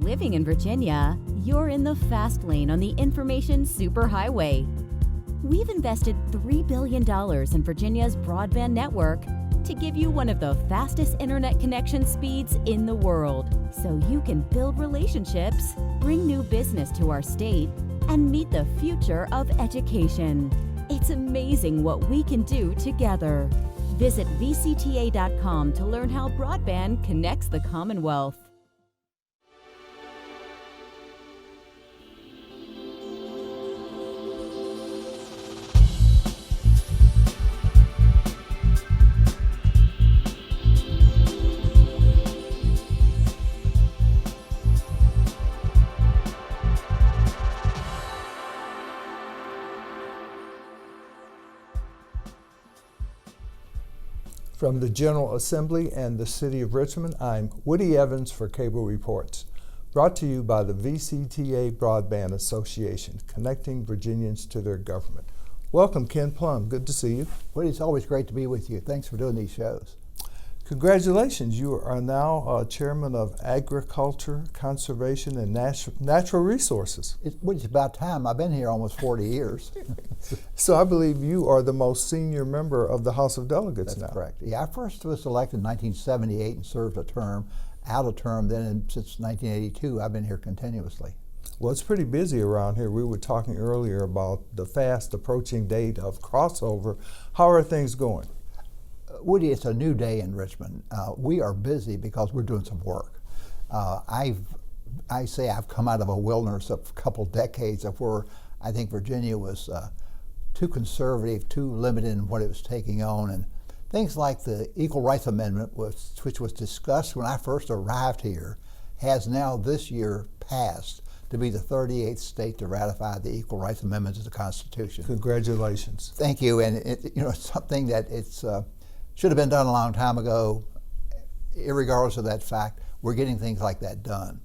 Living in Virginia, you're in the fast lane on the information superhighway. We've invested $3 billion in Virginia's broadband network to give you one of the fastest internet connection speeds in the world, so you can build relationships, bring new business to our state, and meet the future of education. It's amazing what we can do together. Visit VCTA.com to learn how broadband connects the Commonwealth. From the General Assembly and the City of Richmond, I'm Woody Evans for Cable Reports, brought to you by the VCTA Broadband Association, connecting Virginians to their government. Welcome, Ken Plum. Good to see you. Woody, it's always great to be with you. Thanks for doing these shows. Congratulations. You are now Chairman of Agriculture, Conservation, and Natural Resources. It's about time. I've been here almost 40 years. So I believe you are the most senior member of the House of Delegates now. That's correct. Yeah, I first was elected in 1978 and served a term, out of term. Then since 1982, I've been here continuously. Well, it's pretty busy around here. We were talking earlier about the fast approaching date of crossover. How are things going? Woody, it's a new day in Richmond. We are busy because we're doing some work. I say I've come out of a wilderness of a couple decades of where I think Virginia was too conservative, too limited in what it was taking on, and things like the Equal Rights Amendment, which was discussed when I first arrived here, has now this year passed to be the 38th state to ratify the Equal Rights Amendment to the Constitution. Congratulations. Thank you, and it's something that should have been done a long time ago. Irregardless of that fact, we're getting things like that done.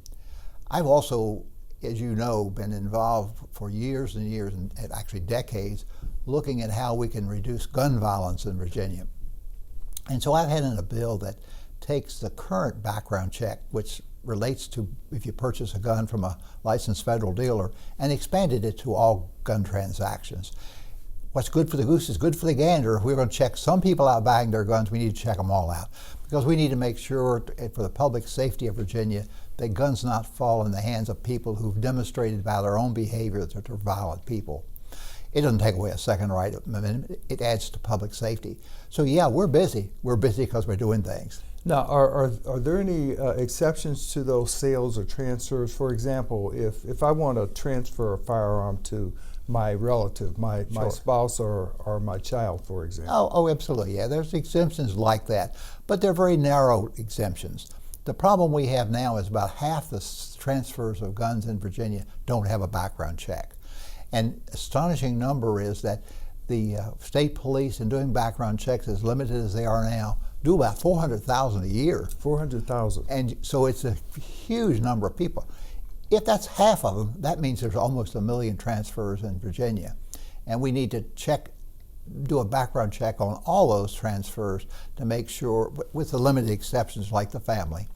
I've also, as you know, been involved for years and years, and actually decades, looking at how we can reduce gun violence in Virginia. And so I've had in a bill that takes the current background check, which relates to if you purchase a gun from a licensed federal dealer, and expanded it to all gun transactions. What's good for the goose is good for the gander. If we're going to check some people out buying their guns, we need to check them all out. Because we need to make sure, for the public safety of Virginia, that guns not fall in the hands of people who've demonstrated by their own behavior that they're violent people. It doesn't take away a Second Right Amendment. It adds to public safety. So yeah, we're busy. We're busy because we're doing things. Now, are there any exceptions to those sales or transfers? For example, if I want to transfer a firearm to my relative, my spouse or my child, for example. Oh, absolutely, yeah. There's exemptions like that, but they're very narrow exemptions. The problem we have now is about half the transfers of guns in Virginia don't have a background check. And astonishing number is that the state police, in doing background checks as limited as they are now, do about 400,000 a year. 400,000. And so it's a huge number of people. If that's half of them, that means there's almost 1 million transfers in Virginia. And we need to do a background check on all those transfers to make sure, with the limited exceptions like the family,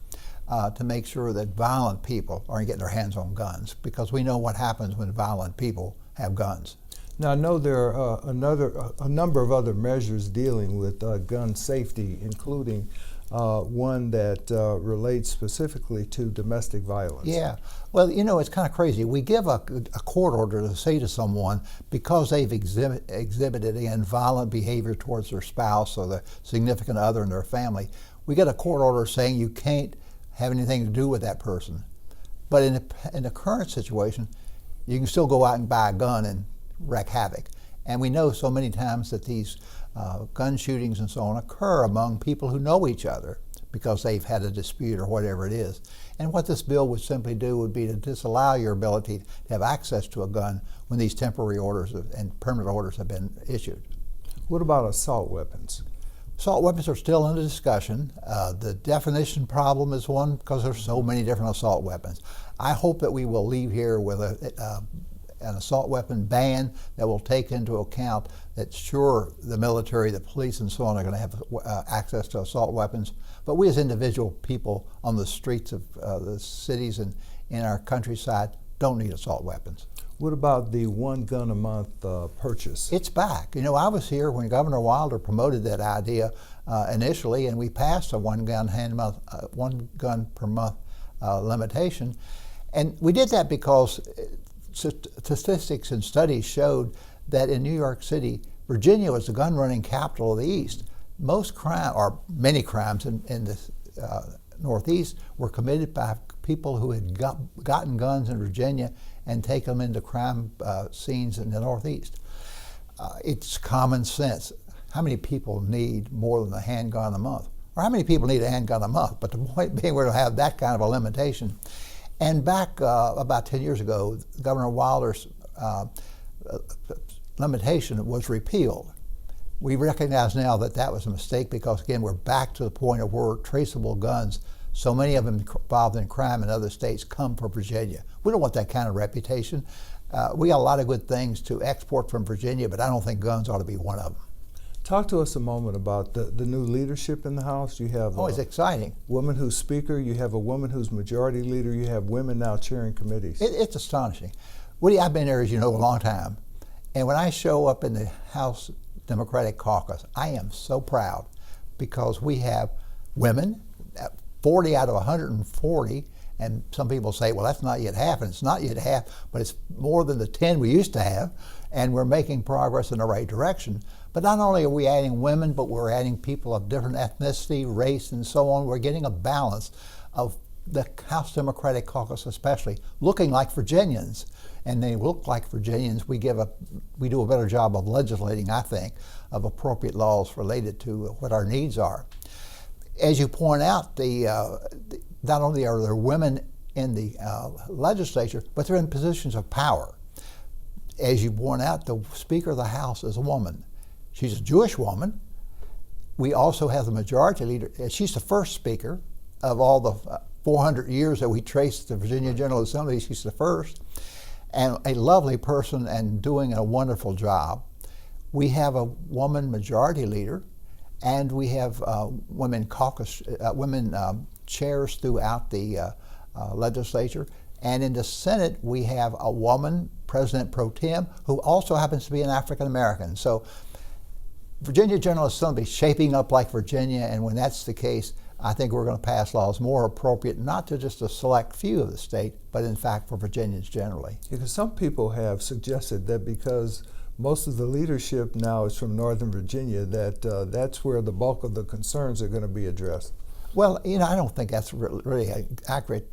to make sure that violent people aren't getting their hands on guns, because we know what happens when violent people have guns. Now, I know there are a number of other measures dealing with gun safety, including one that relates specifically to domestic violence. Yeah, well, it's kind of crazy. We give a court order to say to someone, because they've exhibited violent behavior towards their spouse or the significant other in their family, we get a court order saying you can't have anything to do with that person. But in the current situation, you can still go out and buy a gun and wreak havoc. And we know so many times that these gun shootings and so on occur among people who know each other because they've had a dispute or whatever it is. And what this bill would simply do would be to disallow your ability to have access to a gun when these temporary orders and permanent orders have been issued. What about assault weapons? Assault weapons are still under discussion. The definition problem is one because there's so many different assault weapons. I hope that we will leave here with an assault weapon ban that will take into account that sure, the military, the police, and so on are going to have access to assault weapons, but we as individual people on the streets of the cities and in our countryside don't need assault weapons. What about the one gun a month purchase? It's back. You know, I was here when Governor Wilder promoted that idea initially, and we passed a one gun per month limitation. And we did that because statistics and studies showed that in New York City, Virginia was the gun running capital of the East. Most crime, or many crimes in the Northeast, were committed by people who had gotten guns in Virginia and take them into crime scenes in the Northeast. It's common sense. How many people need more than a handgun a month? Or how many people need a handgun a month? But the point being, we're going to have that kind of a limitation. And back about 10 years ago, Governor Wilder's limitation was repealed. We recognize now that that was a mistake because, again, we're back to the point of where traceable guns, so many of them involved in crime in other states, come from Virginia. We don't want that kind of reputation. We got a lot of good things to export from Virginia, but I don't think guns ought to be one of them. Talk to us a moment about the new leadership in the House. You have it's exciting. Woman who's Speaker, you have a woman who's Majority Leader, you have women now chairing committees. It's astonishing. Woody, I've been here, as you know, a long time, and when I show up in the House Democratic Caucus, I am so proud because we have women, 40 out of 140, and some people say, well, that's not yet half, and it's not yet half, but it's more than the 10 we used to have, and we're making progress in the right direction. But not only are we adding women, but we're adding people of different ethnicity, race, and so on. We're getting a balance of the House Democratic Caucus especially looking like Virginians. And they look like Virginians. We do a better job of legislating, I think, of appropriate laws related to what our needs are. As you point out, not only are there women in the legislature, but they're in positions of power. As you point out, the Speaker of the House is a woman. She's a Jewish woman. We also have the Majority Leader. She's the first Speaker of all the 400 years that we trace the Virginia General Assembly. She's the first, and a lovely person and doing a wonderful job. We have a woman Majority Leader, and we have women chairs throughout the legislature. And in the Senate, we have a woman President Pro Tem who also happens to be an African American. So Virginia General Assembly is shaping up like Virginia, and when that's the case, I think we're going to pass laws more appropriate, not to just a select few of the state, but in fact for Virginians generally. Because some people have suggested that because most of the leadership now is from Northern Virginia, that's where the bulk of the concerns are going to be addressed. Well, you know, I don't think that's really an accurate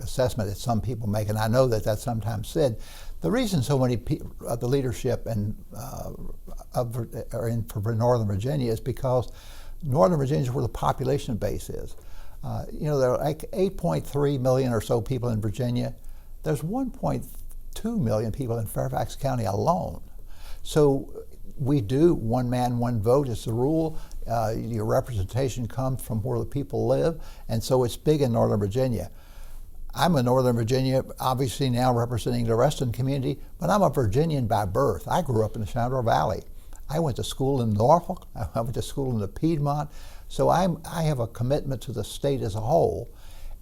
assessment that some people make, and I know that that's sometimes said. The reason so many the leadership are in for Northern Virginia is because Northern Virginia is where the population base is. You know, there are like 8.3 million or so people in Virginia. There's 1.2 million people in Fairfax County alone. So we do one man, one vote is the rule. Your representation comes from where the people live, and so it's big in Northern Virginia. I'm a Northern Virginia, obviously now representing the Reston community, but I'm a Virginian by birth. I grew up in the Shenandoah Valley. I went to school in Norfolk. I went to school in the Piedmont. So I have a commitment to the state as a whole.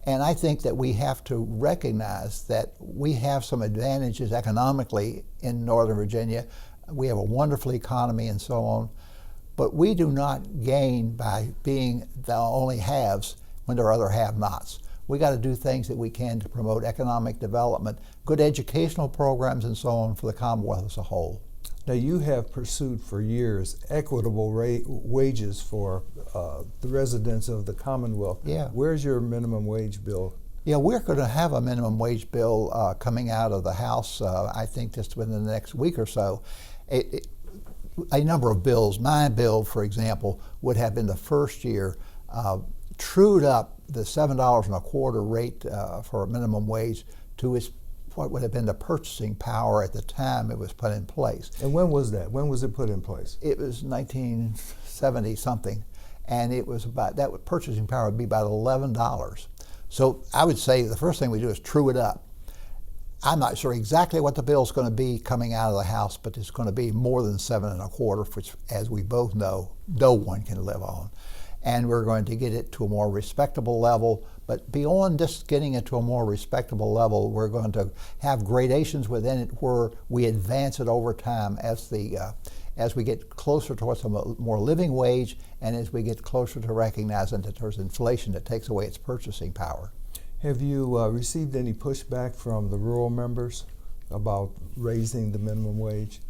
And I think that we have to recognize that we have some advantages economically in Northern Virginia. We have a wonderful economy and so on. But we do not gain by being the only haves when there are other have-nots. We got to do things that we can to promote economic development, good educational programs and so on for the Commonwealth as a whole. Now, you have pursued for years equitable wages for the residents of the Commonwealth. Yeah. Where's your minimum wage bill? Yeah, we're going to have a minimum wage bill coming out of the House, I think just within the next week or so. A number of bills, my bill, for example, would have been the first year trued up the $7.25 rate for a minimum wage to its what would have been the purchasing power at the time it was put in place. And when was that? When was it put in place? It was 1970 something, and it was about that purchasing power would be about $11. So I would say the first thing we do is true it up. I'm not sure exactly what the bill's going to be coming out of the House, but it's going to be more than 7.25, which, as we both know, no one can live on. And we're going to get it to a more respectable level. But beyond just getting it to a more respectable level, we're going to have gradations within it where we advance it over time as we get closer towards a more living wage, and as we get closer to recognizing that there's inflation that takes away its purchasing power. Have you received any pushback from the rural members about raising the minimum wage?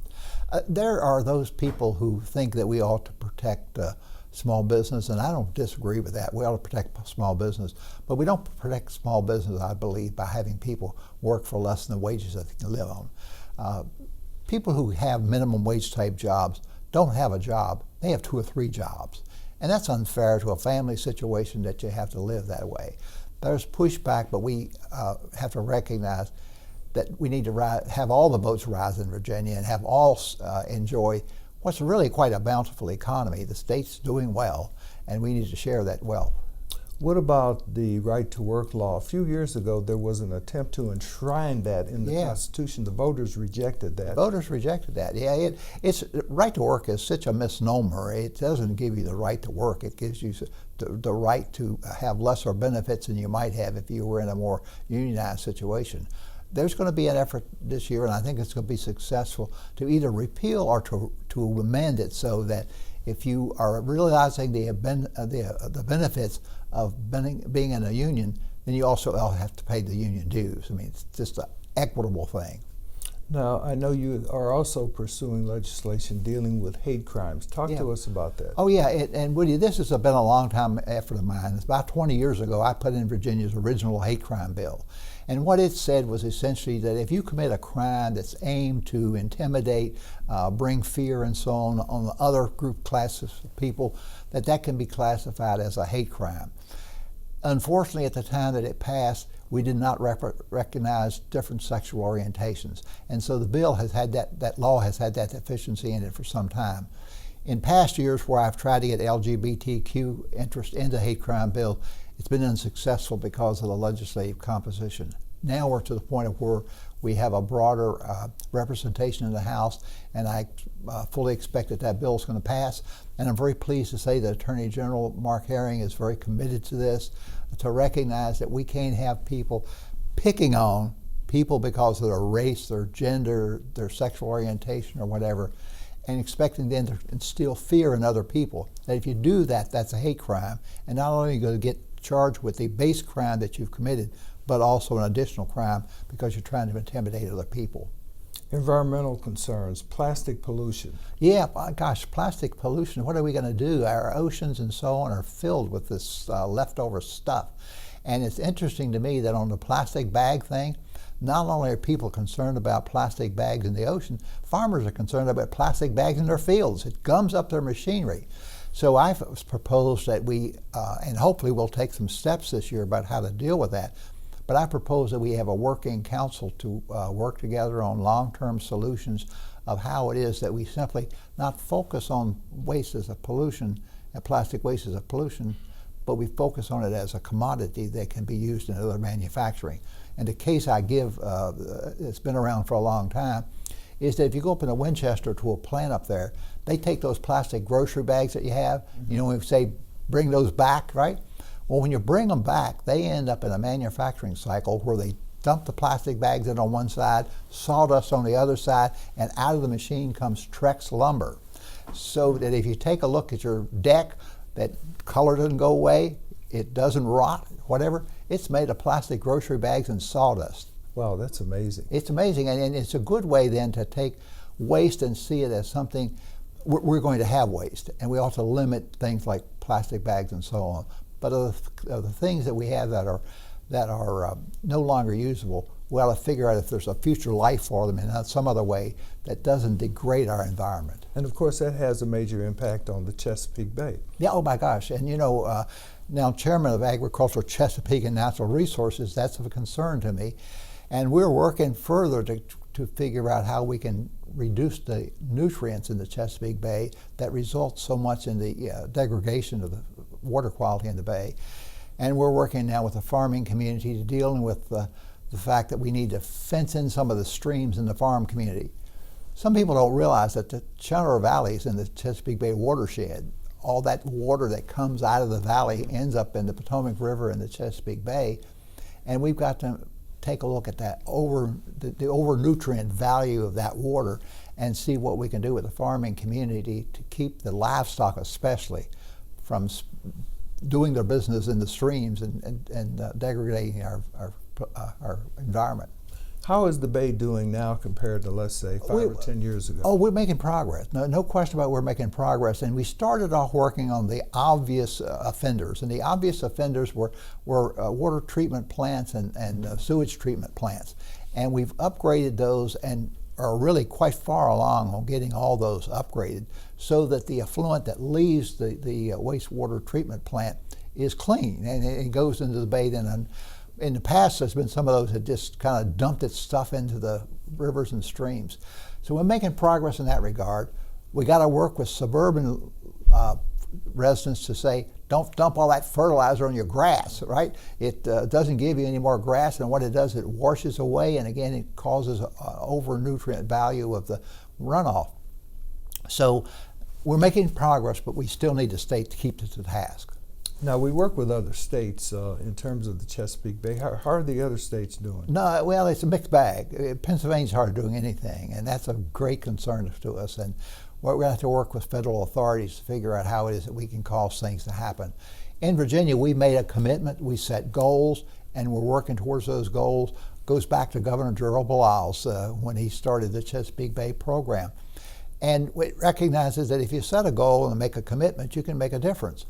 There are those people who think that we ought to protect small business, and I don't disagree with that. We ought to protect small business, but we don't protect small business, I believe, by having people work for less than the wages that they can live on. People who have minimum wage type jobs don't have a job. They have 2 or 3 jobs, and that's unfair to a family situation that you have to live that way. There's pushback, but we have to recognize that we need to have all the boats rise in Virginia and have all enjoy what's really quite a bountiful economy. The state's doing well, and we need to share that wealth. What about the right to work law? A few years ago, there was an attempt to enshrine that in the Constitution. The voters rejected that. Voters rejected that. Yeah, it's right to work is such a misnomer. It doesn't give you the right to work. It gives you the right to have lesser benefits than you might have if you were in a more unionized situation. There's going to be an effort this year, and I think it's going to be successful, to either repeal or to amend it so that if you are realizing the benefits of being in a union, then you also have to pay the union dues. I mean, it's just an equitable thing. Now, I know you are also pursuing legislation dealing with hate crimes. Talk to us about that. Oh, yeah, and Woody, this has been a long time effort of mine. It's about 20 years ago, I put in Virginia's original hate crime bill. And what it said was essentially that if you commit a crime that's aimed to intimidate, bring fear and so on the other group classes of people, that can be classified as a hate crime. Unfortunately, at the time that it passed, we did not recognize different sexual orientations. And so the bill has had that law has had that deficiency in it for some time. In past years where I've tried to get LGBTQ interest into the hate crime bill, it's been unsuccessful because of the legislative composition. Now we're to the point of where we have a broader representation in the House, and I fully expect that bill is going to pass. And I'm very pleased to say that Attorney General Mark Herring is very committed to this, to recognize that we can't have people picking on people because of their race, their gender, their sexual orientation, or whatever, and expecting them to instill fear in other people. That if you do that, that's a hate crime, and not only are you going to get charged with the base crime that you've committed, but also an additional crime because you're trying to intimidate other people. Environmental concerns, plastic pollution. Yeah, gosh, plastic pollution, what are we going to do? Our oceans and so on are filled with this leftover stuff. And it's interesting to me that on the plastic bag thing, not only are people concerned about plastic bags in the ocean, farmers are concerned about plastic bags in their fields. It gums up their machinery. So I've proposed that we, and hopefully we'll take some steps this year about how to deal with that, but I propose that we have a working council to work together on long-term solutions of how it is that we simply not focus on waste as a pollution, and plastic waste as a pollution, but we focus on it as a commodity that can be used in other manufacturing. And the case I give, it's been around for a long time, is that if you go up in Winchester to a plant up there, they take those plastic grocery bags that you have, you know, we say bring those back, right? Well, when you bring them back, they end up in a manufacturing cycle where they dump the plastic bags in on one side, sawdust on the other side, and out of the machine comes Trex lumber. So that if you take a look at your deck, that color doesn't go away, it doesn't rot, whatever, it's made of plastic grocery bags and sawdust. Wow, that's amazing. It's amazing, and it's a good way then to take waste and see it as something, we're going to have waste, and we ought to limit things like plastic bags and so on. But of the things that we have that are no longer usable, we ought to figure out if there's a future life for them in some other way that doesn't degrade our environment. And of course that has a major impact on the Chesapeake Bay. Yeah, oh my gosh, and you know, now Chairman of Agriculture, Chesapeake and Natural Resources, that's of a concern to me. And we're working further to figure out how we can reduce the nutrients in the Chesapeake Bay that result so much in the degradation of the water quality in the bay. And we're working now with the farming community to dealing with the the fact that we need to fence in some of the streams in the farm community. Some people don't realize that the Shenandoah Valley is in the Chesapeake Bay watershed. All that water that comes out of the valley ends up in the Potomac River and the Chesapeake Bay, and we've got to take a look at that the over-nutrient value of that water and see what we can do with the farming community to keep the livestock especially from doing their business in the streams and degrading our environment. How is the Bay doing now compared to, let's say, 5 or 10 years ago? Oh, we're making progress. No question about it, we're making progress. And we started off working on the obvious offenders. And the obvious offenders were water treatment plants and sewage treatment plants. And we've upgraded those and are really quite far along on getting all those upgraded so that the effluent that leaves the wastewater treatment plant is clean and it goes into the Bay then. In the past, there's been some of those that just kind of dumped its stuff into the rivers and streams. So we're making progress in that regard. We got to work with suburban residents to say, don't dump all that fertilizer on your grass, right? It doesn't give you any more grass, and what it does, it washes away, and again, it causes over-nutrient value of the runoff. So we're making progress, but we still need the state to keep to the task. Now, we work with other states in terms of the Chesapeake Bay. How are the other states doing? No, well, it's a mixed bag. Pennsylvania's hard doing anything, and that's a great concern to us. And we're going to have to work with federal authorities to figure out how it is that we can cause things to happen. In Virginia, we made a commitment. We set goals, and we're working towards those goals. Goes back to Governor Gerald Baliles when he started the Chesapeake Bay program. And it recognizes that if you set a goal and make a commitment, you can make a difference.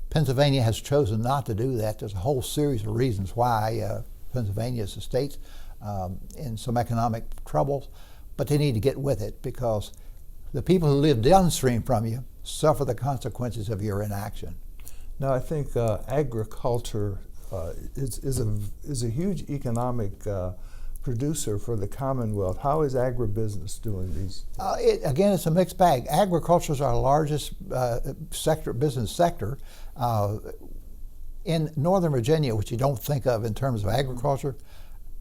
Pennsylvania has chosen not to do that. There's a whole series of reasons why. Pennsylvania is a state in some economic troubles, but they need to get with it because the people who live downstream from you suffer the consequences of your inaction. Now, I think agriculture is a huge economic producer for the Commonwealth. How is agribusiness doing these? Again, it's a mixed bag. Agriculture is our largest business sector. In Northern Virginia, which you don't think of in terms of agriculture,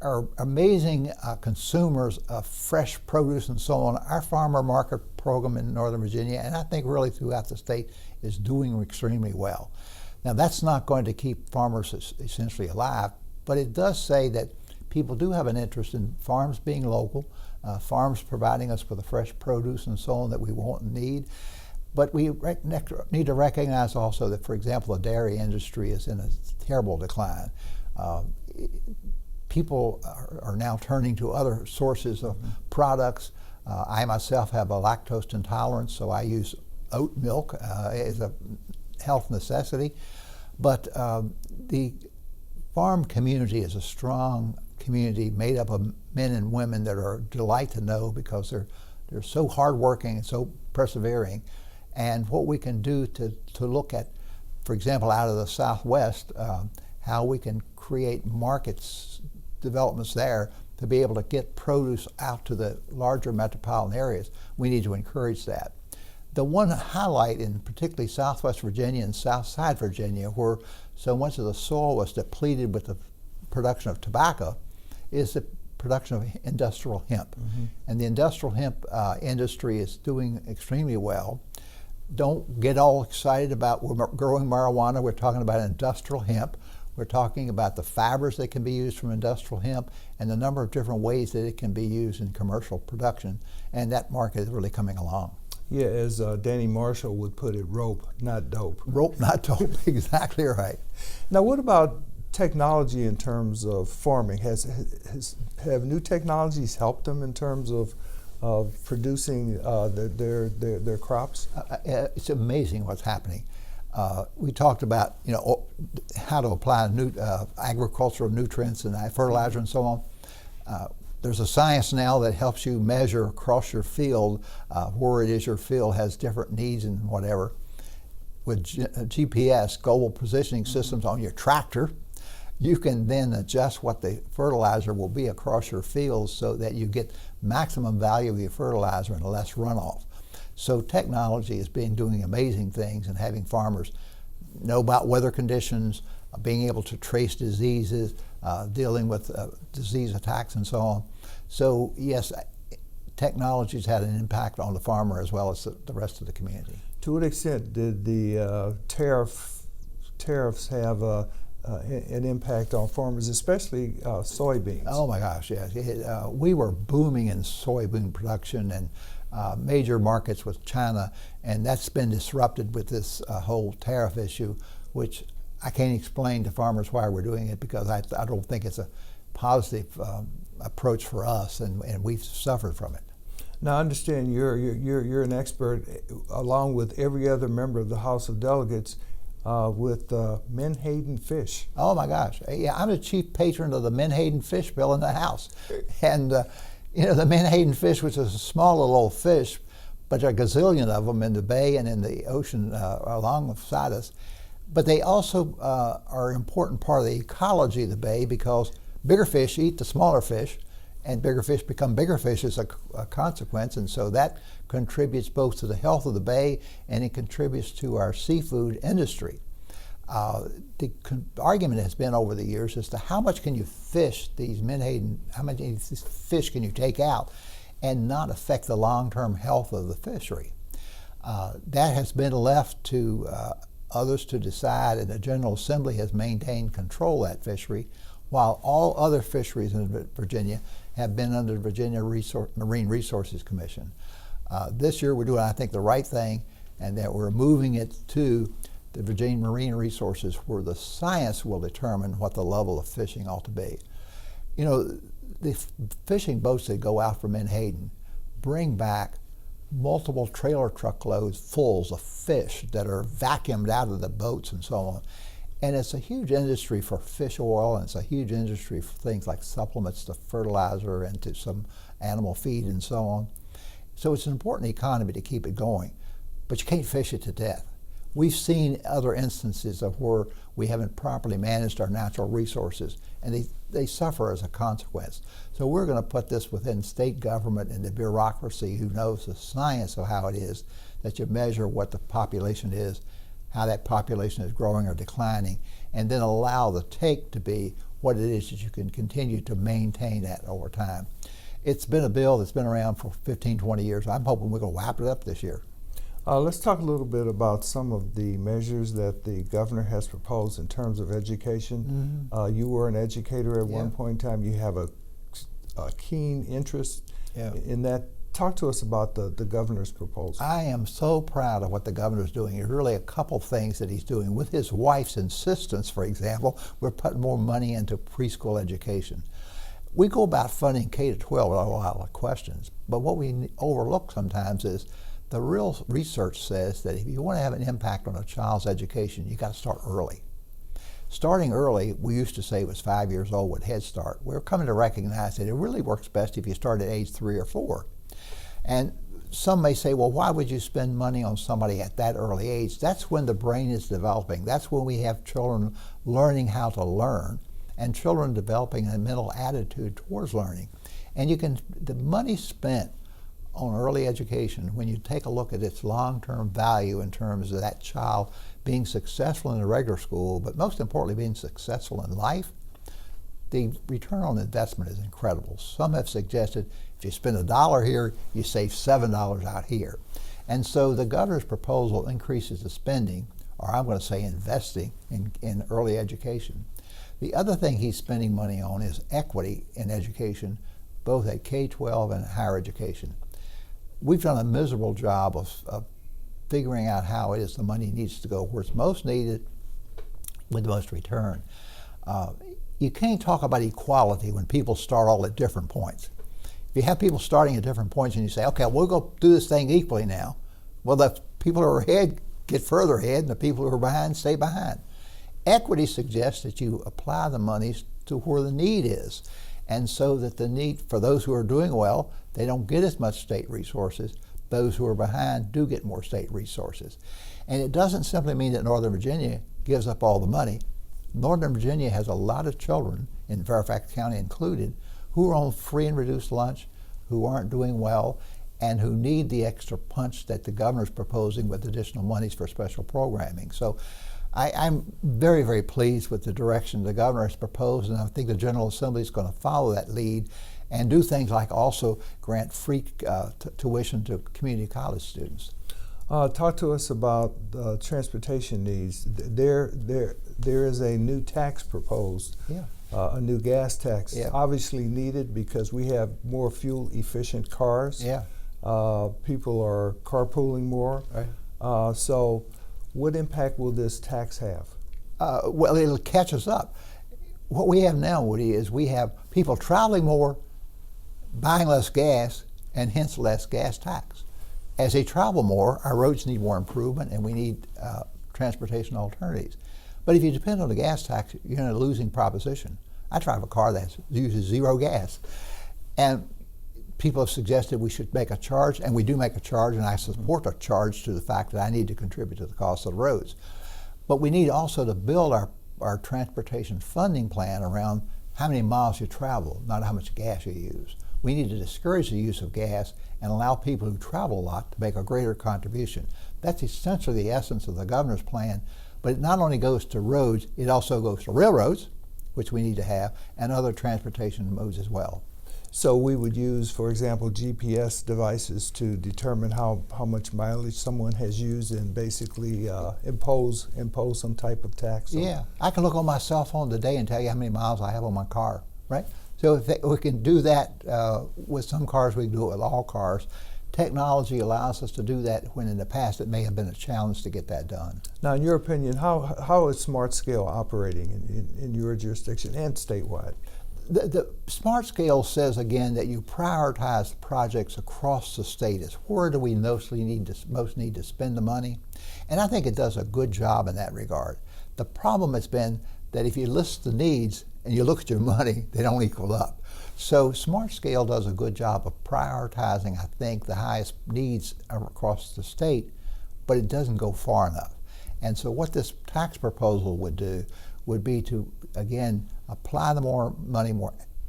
are amazing consumers of fresh produce and so on. Our farmer market program in Northern Virginia, and I think really throughout the state, is doing extremely well. Now, that's not going to keep farmers essentially alive, but it does say that people do have an interest in farms being local, farms providing us with the fresh produce and so on that we want and need. But we need to recognize also that, for example, the dairy industry is in a terrible decline. People are now turning to other sources of products. I myself have a lactose intolerance, so I use oat milk as a health necessity. But the farm community is a strong community made up of men and women that are a delight to know because they're so hardworking and so persevering. And what we can do to look at, for example, out of the Southwest, how we can create markets, developments there to be able to get produce out to the larger metropolitan areas. We need to encourage that. The one highlight in particularly Southwest Virginia and Southside Virginia, where so much of the soil was depleted with the production of tobacco, is the production of industrial hemp. Mm-hmm. And the industrial hemp industry is doing extremely well. Don't get all excited about growing marijuana. We're talking about industrial hemp. We're talking about the fibers that can be used from industrial hemp and the number of different ways that it can be used in commercial production. And that market is really coming along. Yeah, as Danny Marshall would put it, rope, not dope. Rope, not dope, exactly right. Now, what about technology in terms of farming? Have new technologies helped them in terms of producing their crops? It's amazing what's happening. We talked about how to apply agricultural nutrients and fertilizer and so on. There's a science now that helps you measure across your field where it is your field has different needs and whatever. With GPS, global positioning systems on your tractor, you can then adjust what the fertilizer will be across your fields so that you get maximum value of your fertilizer and less runoff. So technology has been doing amazing things and having farmers know about weather conditions, being able to trace diseases, dealing with disease attacks and so on. So yes, technology's had an impact on the farmer as well as the rest of the community. To what extent did the tariffs have an impact on farmers, especially soybeans? Oh my gosh, yes. We were booming in soybean production and major markets with China, and that's been disrupted with this whole tariff issue, which I can't explain to farmers why we're doing it, because I don't think it's a positive approach for us, and we've suffered from it. Now, I understand you're an expert, along with every other member of the House of Delegates, with Menhaden fish. Oh my gosh! Yeah, I'm the chief patron of the Menhaden fish bill in the House, and the Menhaden fish, which is a small little fish, but there are a gazillion of them in the bay and in the ocean alongside us. But they also are an important part of the ecology of the bay, because bigger fish eat the smaller fish, and bigger fish become bigger fish as a consequence, and so that contributes both to the health of the bay and it contributes to our seafood industry. The argument has been over the years as to how much can you fish these menhaden, how much fish can you take out and not affect the long-term health of the fishery. That has been left to others to decide, and the General Assembly has maintained control of that fishery, while all other fisheries in Virginia have been under the Virginia Marine Resources Commission. This year we're doing, I think, the right thing, and that we're moving it to the Virginia Marine Resources, where the science will determine what the level of fishing ought to be. You know, the fishing boats that go out from Menhaden bring back multiple trailer truckloads fulls of fish that are vacuumed out of the boats and so on. And it's a huge industry for fish oil, and it's a huge industry for things like supplements to fertilizer and to some animal feed and so on. So it's an important economy to keep it going, but you can't fish it to death. We've seen other instances of where we haven't properly managed our natural resources, and they suffer as a consequence. So we're going to put this within state government and the bureaucracy who knows the science of how it is that you measure what the population is, how that population is growing or declining, and then allow the take to be what it is that you can continue to maintain that over time. It's been a bill that's been around for 15, 20 years. I'm hoping we're going to wrap it up this year. Let's talk a little bit about some of the measures that the governor has proposed in terms of education. Mm-hmm. You were an educator at one point in time. You have a keen interest in that. Talk to us about the governor's proposal. I am so proud of what the governor's doing. There's really a couple things that he's doing. With his wife's insistence, for example, we're putting more money into preschool education. We go about funding K-12 with a lot of questions, but what we overlook sometimes is the real research says that if you want to have an impact on a child's education, you got to start early. Starting early, we used to say, was 5 years old with Head Start. We're coming to recognize that it really works best if you start at age 3 or 4. And some may say, well, why would you spend money on somebody at that early age? That's when the brain is developing. That's when we have children learning how to learn, and children developing a mental attitude towards learning. And the money spent on early education, when you take a look at its long-term value in terms of that child being successful in a regular school, but most importantly being successful in life, the return on investment is incredible. Some have suggested if you spend $1 here, you save $7 out here. And so the governor's proposal increases the spending, or I'm going to say investing, in early education. The other thing he's spending money on is equity in education, both at K-12 and higher education. We've done a miserable job of figuring out how it is the money needs to go where it's most needed with the most return. You can't talk about equality when people start all at different points. If you have people starting at different points and you say, okay, we'll go do this thing equally now, well, the people who are ahead get further ahead and the people who are behind stay behind. Equity suggests that you apply the monies to where the need is, and so that the need for those who are doing well, they don't get as much state resources. Those who are behind do get more state resources. And it doesn't simply mean that Northern Virginia gives up all the money. Northern Virginia has a lot of children, in Fairfax County included, who are on free and reduced lunch, who aren't doing well, and who need the extra punch that the governor's proposing with additional monies for special programming. So I'm very, very pleased with the direction the governor has proposed, and I think the General Assembly is going to follow that lead and do things like also grant free tuition to community college students. Talk to us about transportation needs. There is a new tax proposed, a new gas tax, obviously needed because we have more fuel-efficient cars. People are carpooling more. Right. So what impact will this tax have? Well, it'll catch us up. What we have now, Woody, is we have people traveling more, buying less gas, and hence less gas tax. As they travel more, our roads need more improvement, and we need transportation alternatives. But if you depend on the gas tax, you're in a losing proposition. I drive a car that uses zero gas. And people have suggested we should make a charge, and we do make a charge, and I support a charge to the fact that I need to contribute to the cost of the roads. But we need also to build our transportation funding plan around how many miles you travel, not how much gas you use. We need to discourage the use of gas and allow people who travel a lot to make a greater contribution. That's essentially the essence of the governor's plan, but it not only goes to roads, it also goes to railroads, which we need to have, and other transportation modes as well. So we would use, for example, GPS devices to determine how much mileage someone has used and basically impose some type of tax. Yeah, I can look on my cell phone today and tell you how many miles I have on my car, right? So if we can do that with some cars, we can do it with all cars. Technology allows us to do that when in the past it may have been a challenge to get that done. Now, in your opinion, how is Smart Scale operating in your jurisdiction and statewide? The Smart Scale says, again, that you prioritize projects across the state as where do we most need to spend the money. And I think it does a good job in that regard. The problem has been that if you list the needs and you look at your money, they don't equal up. So Smart Scale does a good job of prioritizing, I think, the highest needs across the state, but it doesn't go far enough. And so what this tax proposal would do would be to, again, apply the more money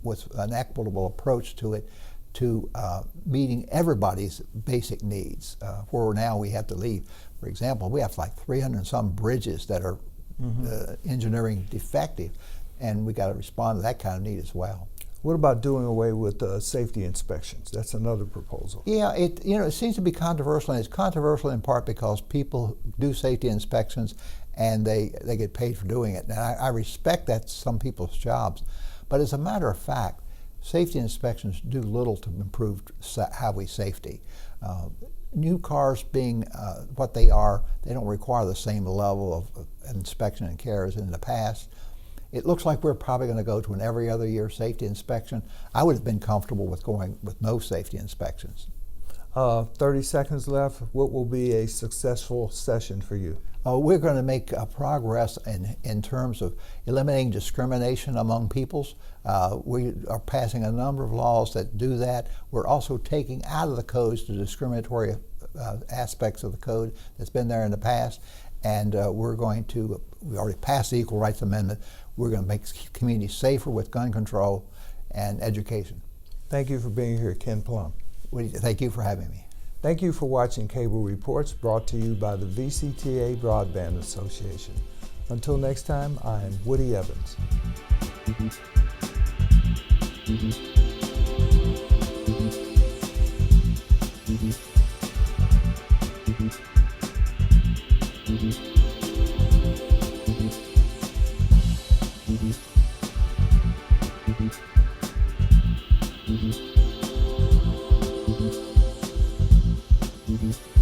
with an equitable approach to it, to meeting everybody's basic needs. Where now we have to leave, for example, we have like 300 and some bridges that are engineering defective, and we got to respond to that kind of need as well. What about doing away with safety inspections? That's another proposal. Yeah, it seems to be controversial, and it's controversial in part because people do safety inspections and they get paid for doing it. And I respect that's some people's jobs. But as a matter of fact, safety inspections do little to improve highway safety. New cars being what they are, they don't require the same level of inspection and care as in the past. It looks like we're probably going to go to an every other year safety inspection. I would have been comfortable with going with no safety inspections. 30 seconds left. What will be a successful session for you? We're going to make progress in terms of eliminating discrimination among peoples. We are passing a number of laws that do that. We're also taking out of the codes the discriminatory aspects of the code that's been there in the past. And we already passed the Equal Rights Amendment. We're going to make communities safer with gun control and education. Thank you for being here, Ken Plum. Thank you for having me. Thank you for watching Cable Reports, brought to you by the VCTA Broadband Association. Until next time, I am Woody Evans. Mm-hmm.